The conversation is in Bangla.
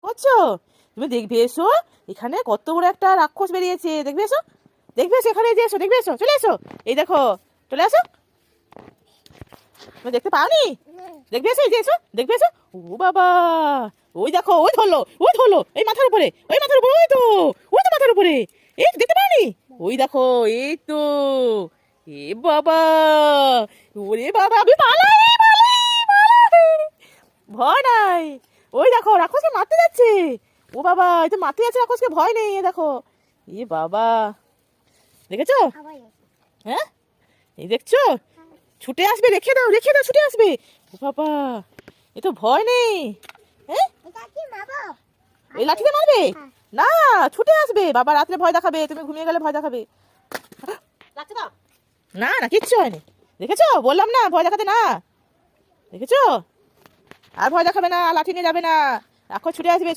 বুঝছো? তুমি দেখবে এসো, এখানে কত বড় একটা রাক্ষস বেরিয়েছে, দেখবে এসো, দেখবে এসো, এখানে যে এসো, দেখবে এসো, চলে এসো, এই দেখো, চলে আসো। তুমি দেখতে পাওনি? দেখবে এসো, এই যে এসো, দেখবে এসো। ও বাবা, ওই দেখো, ওই ধরলো, ওই ধরলো, এই মাথার উপরে, ওই মাথার উপরে, ওই তো, ওই তো মাথার উপরে, এই তো দেখতে পাওনি? ওই দেখো, এই তো, এ বাবা, ওরে বাবা, আমি পালাই, পালাই, পালাই, ভয় নাই। ওই দেখো, রাক্ষসকে মারতে যাচ্ছে। ও বাবা, এই তো মারতে যাচ্ছে রাক্ষসকে, ভয় নেই, এ দেখো। এ বাবা, দেখেছো? হ্যাঁ, এই দেখছো, ছুটে আসবে, রেখে দাও, রেখে দাও, ছুটে আসবে। ও বাবা, এ তো ভয় নেই। হ্যাঁ, এই লাঠিতে মারবে? না, ছুটে আসবে, বাবা রাত্রে ভয় দেখাবে, তুমি ঘুমিয়ে গেলে ভয় দেখাবে। না না, কিচ্ছু হয়নি। দেখেছো, বললাম না ভয় দেখাতে না। দেখেছো, আর ভয় দেখাবে না, লাঠি নিয়ে যাবে না, রাক্ষস ছুটে আসবে।